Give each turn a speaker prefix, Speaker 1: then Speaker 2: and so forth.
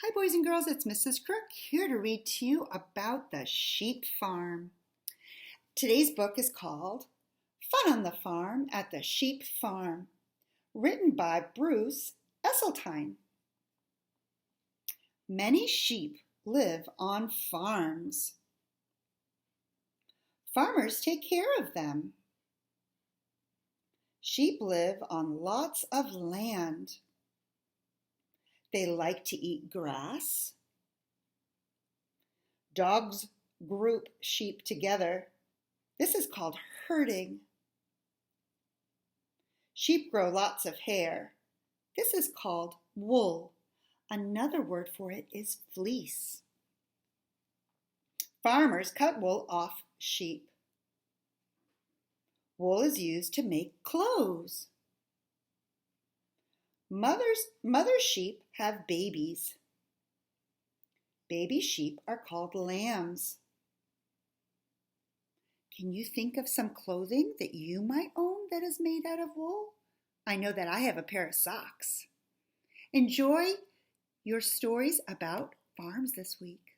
Speaker 1: Hi, boys and girls, it's Mrs. Crook here to read to you about the sheep farm. Today's book is called Fun on the Farm at the Sheep Farm, written by Bruce Esseltine. Many sheep live on farms. Farmers take care of them. Sheep live on lots of land. They like to eat grass. Dogs group sheep together. This is called herding. Sheep grow lots of hair. This is called wool. Another word for it is fleece. Farmers cut wool off sheep. Wool is used to make clothes. Mother sheep have babies. Baby sheep are called lambs. Can you think of some clothing that you might own that is made out of wool? I know that I have a pair of socks. Enjoy your stories about farms this week.